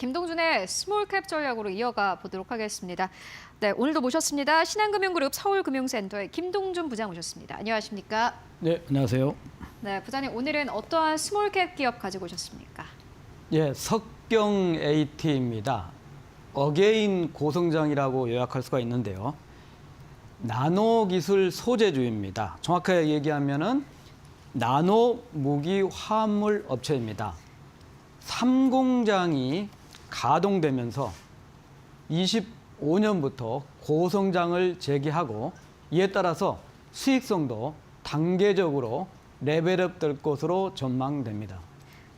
김동준의 스몰캡 전략으로 이어가 보도록 하겠습니다. 네, 오늘도 모셨습니다. 신한금융그룹 서울금융센터의 김동준 부장 모셨습니다. 안녕하십니까? 네, 안녕하세요. 네, 부장님 오늘은 어떠한 스몰캡 기업 가지고 오셨습니까? 예, 석경 AT입니다. 어게인 고성장이라고 요약할 수가 있는데요. 나노 기술 소재주입니다. 정확하게 얘기하면은 나노 무기 화합물 업체입니다. 3공장이 가동되면서 25년부터 고성장을 재개하고 이에 따라서 수익성도 단계적으로 레벨업 될 것으로 전망됩니다.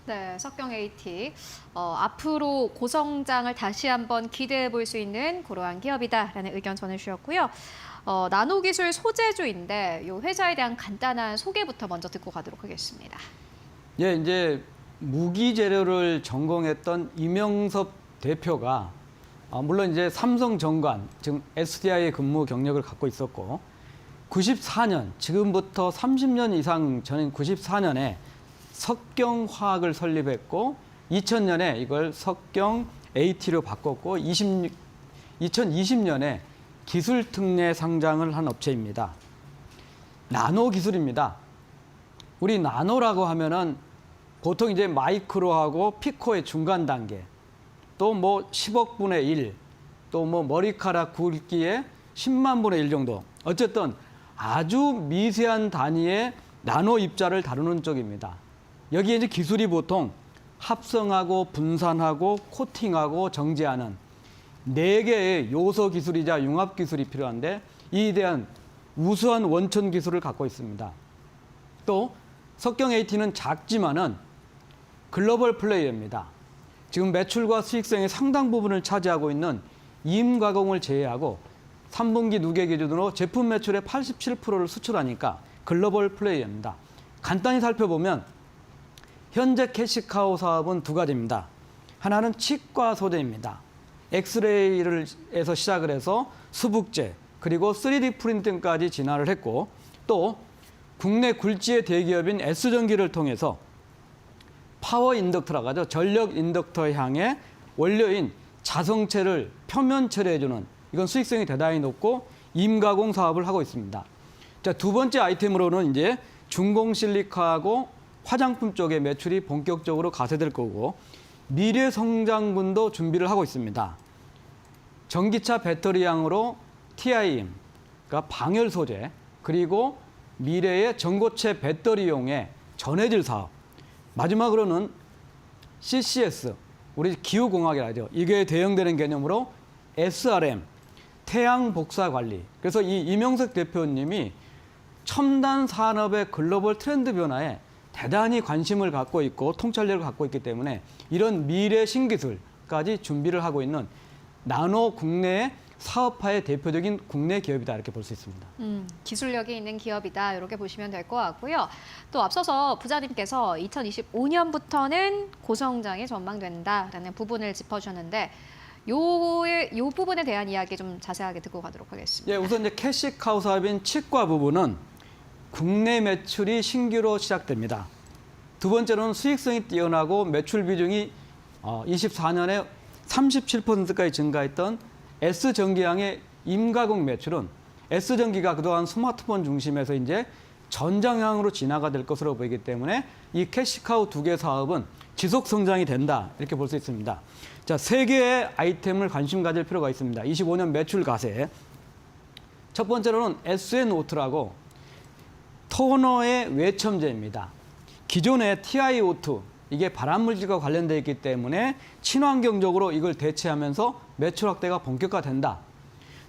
네, 석경 AT. 앞으로 고성장을 다시 한번 기대해 볼 수 있는 그러한 기업이다라는 의견 전해주셨고요. 나노기술 소재주인데 이 회사에 대한 간단한 소개부터 먼저 듣고 가도록 하겠습니다. 예, 이제 무기 재료를 전공했던 이명섭 대표가 물론 이제 삼성 정관, 지금 SDI의 근무 경력을 갖고 있었고 94년, 지금부터 30년 이상 전인 94년에 석경화학을 설립했고 2000년에 이걸 석경 AT로 바꿨고 2020년에 기술 특례 상장을 한 업체입니다. 나노 기술입니다. 우리 나노라고 하면은 보통 이제 마이크로하고 피코의 중간 단계, 또 뭐 10억 분의 1, 또 뭐 머리카락 굵기의 10만 분의 1 정도. 어쨌든 아주 미세한 단위의 나노 입자를 다루는 쪽입니다. 여기에 이제 기술이 보통 합성하고 분산하고 코팅하고 정제하는 4개의 요소 기술이자 융합 기술이 필요한데 이에 대한 우수한 원천 기술을 갖고 있습니다. 또 석경 AT는 작지만은 글로벌 플레이어입니다. 지금 매출과 수익성의 상당 부분을 차지하고 있는 임가공을 제외하고 3분기 누계 기준으로 제품 매출의 87%를 수출하니까 글로벌 플레이어입니다. 간단히 살펴보면 현재 캐시카우 사업은 두 가지입니다. 하나는 치과 소재입니다. 엑스레이에서 시작을 해서 수북제 그리고 3D 프린팅까지 진화를 했고 또 국내 굴지의 대기업인 S전기를 통해서 파워 인덕터라고 하죠. 전력 인덕터 향해 원료인 자성체를 표면 처리해주는 이건 수익성이 대단히 높고 임가공 사업을 하고 있습니다. 자, 두 번째 아이템으로는 이제 중공 실리카하고 화장품 쪽의 매출이 본격적으로 가세될 거고 미래 성장분도 준비를 하고 있습니다. 전기차 배터리향으로 TIM, 그러니까 방열 소재, 그리고 미래의 전고체 배터리용의 전해질 사업. 마지막으로는 CCS, 우리 기후공학이라죠. 이게 대응되는 개념으로 SRM, 태양 복사 관리. 그래서 이 이명석 대표님이 첨단 산업의 글로벌 트렌드 변화에 대단히 관심을 갖고 있고 통찰력을 갖고 있기 때문에 이런 미래 신기술까지 준비를 하고 있는 나노 국내의 사업화의 대표적인 국내 기업이다 이렇게 볼 수 있습니다. 기술력이 있는 기업이다 이렇게 보시면 될 것 같고요. 또 앞서서 부장님께서 2025년부터는 고성장이 전망된다라는 부분을 짚어주셨는데 요 부분에 대한 이야기 좀 자세하게 듣고 가도록 하겠습니다. 예, 우선 이제 캐시카우 사업인 치과 부분은 국내 매출이 신규로 시작됩니다. 두 번째로는 수익성이 뛰어나고 매출 비중이 24년에 37%까지 증가했던 S전기향의 임가공 매출은 S전기가 그동안 스마트폰 중심에서 이제 전장향으로 진화가 될 것으로 보이기 때문에 이 캐시카우 두 개 사업은 지속 성장이 된다 이렇게 볼 수 있습니다. 자, 3개의 아이템을 관심 가질 필요가 있습니다. 25년 매출 가세. 첫 번째로는 SN-O2라고 토너의 외첨제입니다. 기존의 TiO2 이게 발암물질과 관련되어 있기 때문에 친환경적으로 이걸 대체하면서 매출 확대가 본격화된다.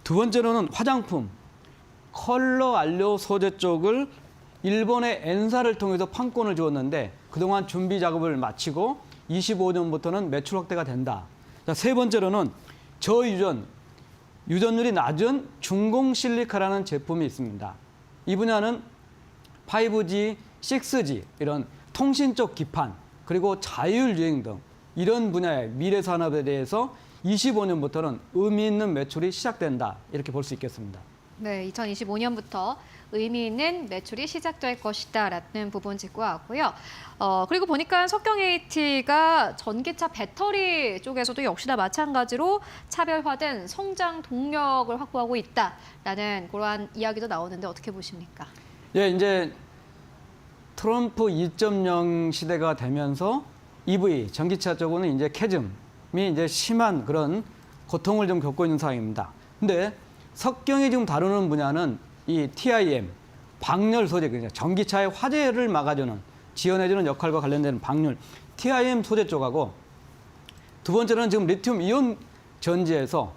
두 번째로는 화장품, 컬러 안료 소재 쪽을 일본의 엔사를 통해서 판권을 주었는데 그동안 준비 작업을 마치고 25년부터는 매출 확대가 된다. 자, 세 번째로는 저유전, 유전율이 낮은 중공 실리카라는 제품이 있습니다. 이 분야는 5G, 6G 이런 통신 쪽 기판 그리고 자율주행 등 이런 분야의 미래 산업에 대해서 25년부터는 의미 있는 매출이 시작된다 이렇게 볼 수 있겠습니다. 네, 2025년부터 의미 있는 매출이 시작될 것이다라는 부분 짚고 왔고요. 그리고 보니까 석경-AT가 전기차 배터리 쪽에서도 역시나 마찬가지로 차별화된 성장 동력을 확보하고 있다라는 그러한 이야기도 나오는데 어떻게 보십니까? 예, 이제 트럼프 2.0 시대가 되면서 EV 전기차 쪽은 이제 캐즘이 이제 심한 그런 고통을 좀 겪고 있는 상황입니다. 근데 석경이 지금 다루는 분야는 이 TIM, 방열 소재, 그러니까 전기차의 화재를 막아주는, 지원해주는 역할과 관련되는 방열, TIM 소재 쪽하고 두 번째는 지금 리튬 이온 전지에서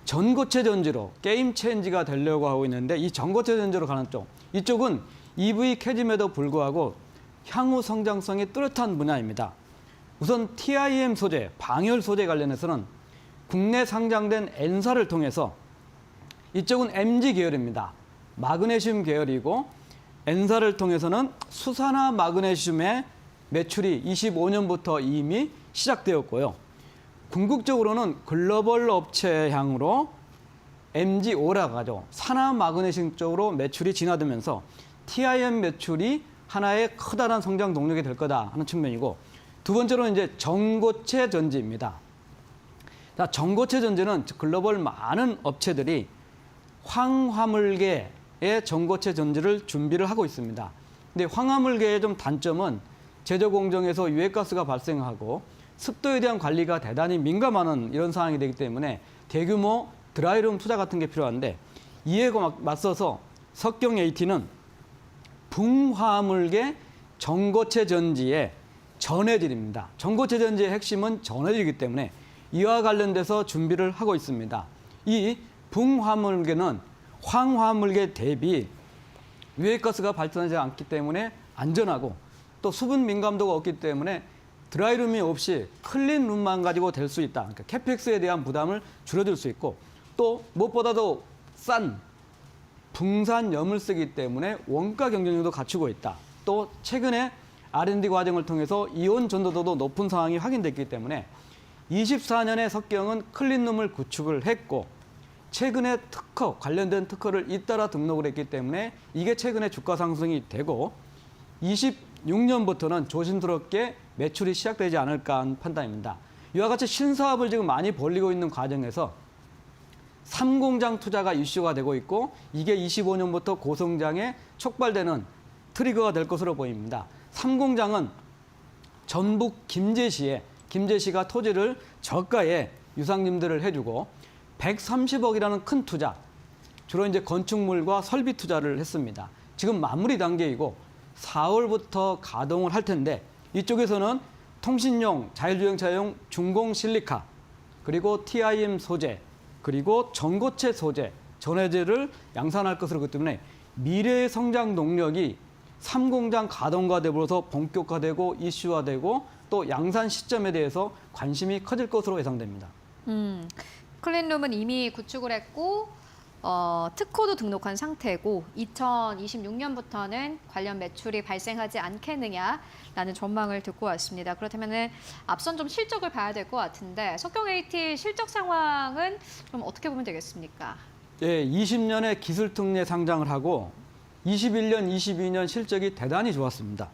전고체 전지로 게임 체인지가 되려고 하고 있는데 이 전고체 전지로 가는 쪽, 이쪽은 EV 캐즘에도 불구하고 향후 성장성이 뚜렷한 분야입니다. 우선 TIM 소재, 방열 소재 관련해서는 국내 상장된 N사를 통해서 이쪽은 MG 계열입니다. 마그네슘 계열이고 N사를 통해서는 수산화 마그네슘의 매출이 25년부터 이미 시작되었고요. 궁극적으로는 글로벌 업체향으로 MGO라고 하죠. 산화 마그네슘 쪽으로 매출이 진화되면서 TIM 매출이 하나의 커다란 성장 동력이 될 거다 하는 측면이고, 두 번째로는 이제 전고체 전지입니다. 자, 전고체 전지는 글로벌 많은 업체들이 황화물계의 전고체 전지를 준비를 하고 있습니다. 근데 황화물계의 좀 단점은 제조 공정에서 유해가스가 발생하고 습도에 대한 관리가 대단히 민감한 이런 상황이 되기 때문에 대규모 드라이룸 투자 같은 게 필요한데, 이에 맞서서 석경-AT는 붕화물계 전고체 전지의 전해질입니다. 전고체 전지의 핵심은 전해질이기 때문에 이와 관련돼서 준비를 하고 있습니다. 이 붕화물계는 황화물계 대비 유해가스가 발생하지 않기 때문에 안전하고 또 수분 민감도가 없기 때문에 드라이룸이 없이 클린룸만 가지고 될 수 있다. 그러니까 캐펙스에 대한 부담을 줄여줄 수 있고, 또 무엇보다도 싼 붕산염을 쓰기 때문에 원가 경쟁력도 갖추고 있다. 또 최근에 R&D 과정을 통해서 이온 전도도도 높은 상황이 확인됐기 때문에 24년에 석경은 클린룸을 구축을 했고, 최근에 특허, 관련된 특허를 잇따라 등록을 했기 때문에 이게 최근에 주가 상승이 되고 26년부터는 조심스럽게 매출이 시작되지 않을까 하는 판단입니다. 이와 같이 신사업을 지금 많이 벌리고 있는 과정에서 3공장 투자가 이슈가 되고 있고, 이게 25년부터 고성장에 촉발되는 트리거가 될 것으로 보입니다. 3공장은 전북 김제시가 토지를 저가에 유상림들을 해주고 130억이라는 큰 투자, 주로 이제 건축물과 설비 투자를 했습니다. 지금 마무리 단계이고 4월부터 가동을 할 텐데, 이쪽에서는 통신용, 자율주행차용 중공 실리카, 그리고 TIM 소재, 그리고 전고체 소재, 전해질을 양산할 것으로 그렇기 때문에 미래의 성장 동력이 3공장 가동과 더불어서 본격화되고 이슈화되고 또 양산 시점에 대해서 관심이 커질 것으로 예상됩니다. 클린룸은 이미 구축을 했고 특허도 등록한 상태고 2026년부터는 관련 매출이 발생하지 않겠느냐라는 전망을 듣고 왔습니다. 그렇다면 앞선 좀 실적을 봐야 될 것 같은데 석경-AT 실적 상황은 좀 어떻게 보면 되겠습니까? 예, 20년에 기술특례 상장을 하고 21년, 22년 실적이 대단히 좋았습니다.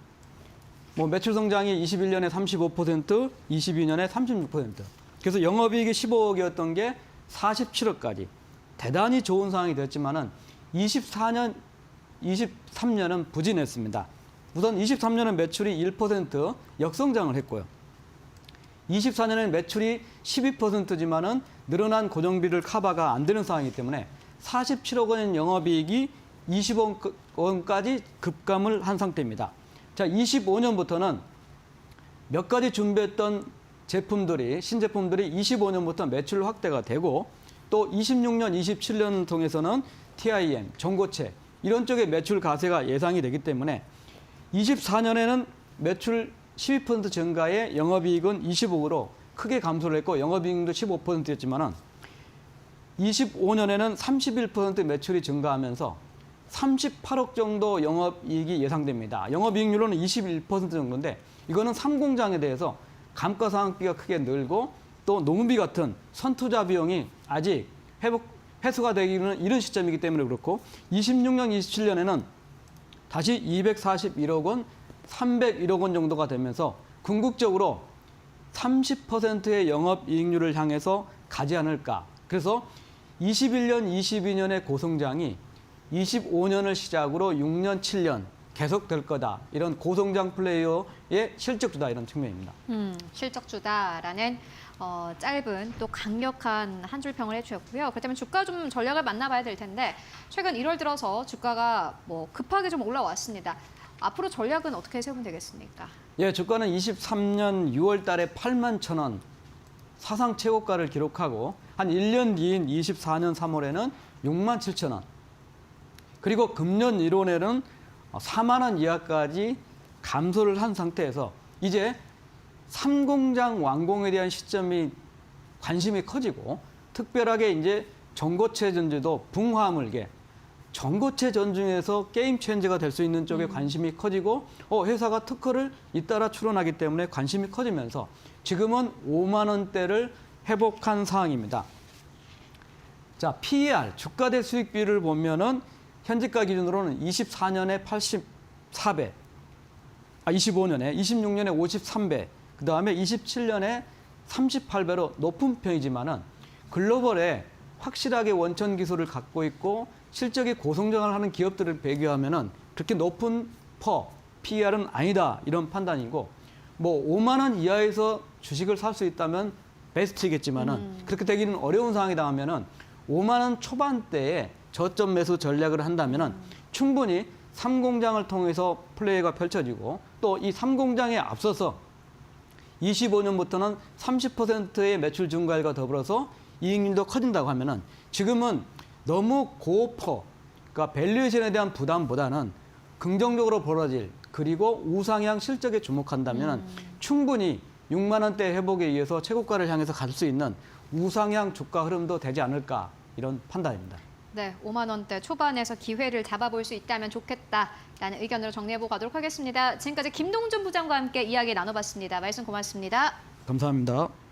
매출 성장이 21년에 35%, 22년에 36%. 그래서 영업이익이 15억이었던 게 47억까지 대단히 좋은 상황이 됐지만은 23년은 부진했습니다. 우선 23년은 매출이 1% 역성장을 했고요. 24년에는 매출이 12%지만은 늘어난 고정비를 커버가 안 되는 상황이기 때문에 47억 원인 영업이익이 20억 원까지 급감을 한 상태입니다. 자, 25년부터는 몇 가지 준비했던 신제품들이 25년부터 매출 확대가 되고, 또 26년, 27년 통해서는 TIM, 전고체 이런 쪽의 매출 가세가 예상이 되기 때문에 24년에는 매출 12% 증가에 영업이익은 20억으로 크게 감소를 했고 영업이익도 15%였지만은 25년에는 31% 매출이 증가하면서 38억 정도 영업이익이 예상됩니다. 영업이익률로는 21% 정도인데 이거는 3공장에 대해서 감가상각비가 크게 늘고 또 농비 같은 선투자 비용이 아직 회수가 되기는 이른 시점이기 때문에 그렇고 26년, 27년에는 다시 241억 원, 301억 원 정도가 되면서 궁극적으로 30%의 영업이익률을 향해서 가지 않을까. 그래서 21년, 22년의 고성장이 25년을 시작으로 6년, 7년 계속될 거다. 이런 고성장 플레이어의 실적주다 이런 측면입니다. 실적주다라는 짧은 또 강력한 한 줄 평을 해주셨고요. 그렇다면 주가 좀 전략을 만나봐야 될 텐데 최근 1월 들어서 주가가 뭐 급하게 좀 올라왔습니다. 앞으로 전략은 어떻게 세우면 되겠습니까? 예, 주가는 23년 6월 달에 8만 1,000원 사상 최고가를 기록하고 한 1년 뒤인 24년 3월에는 6만 7,000원. 그리고 금년 1월에는 4만 원 이하까지 감소를 한 상태에서 이제 3공장 완공에 대한 시점이 관심이 커지고 특별하게 이제 전고체 전지도 붕화물계 전고체 전중에서 게임 체인저가 될 수 있는 쪽에 관심이 커지고 회사가 특허를 잇따라 출원하기 때문에 관심이 커지면서 지금은 5만 원대를 회복한 상황입니다. 자, PER 주가 대 수익 비율을 보면은 현지가 기준으로는 24년에 84배, 25년에 26년에 53배, 그 다음에 27년에 38배로 높은 편이지만은 글로벌에 확실하게 원천 기술을 갖고 있고 실적이 고성장을 하는 기업들을 비교하면은 그렇게 높은 PER은 아니다 이런 판단이고 뭐 5만 원 이하에서 주식을 살 수 있다면 베스트이겠지만은 그렇게 되기는 어려운 상황이다 하면은 5만 원 초반대에 저점 매수 전략을 한다면은 충분히 3공장을 통해서 플레이가 펼쳐지고 또 이 3공장에 앞서서 25년부터는 30%의 매출 증가율과 더불어서 이익률도 커진다고 하면은 지금은 너무 고퍼, 그러니까 밸류에이션에 대한 부담보다는 긍정적으로 벌어질 그리고 우상향 실적에 주목한다면은 충분히 6만 원대 회복에 의해서 최고가를 향해서 갈 수 있는 우상향 주가 흐름도 되지 않을까 이런 판단입니다. 네, 5만 원대 초반에서 기회를 잡아볼 수 있다면 좋겠다라는 의견으로 정리해보고 가도록 하겠습니다. 지금까지 김동준 부장과 함께 이야기 나눠봤습니다. 말씀 고맙습니다. 감사합니다.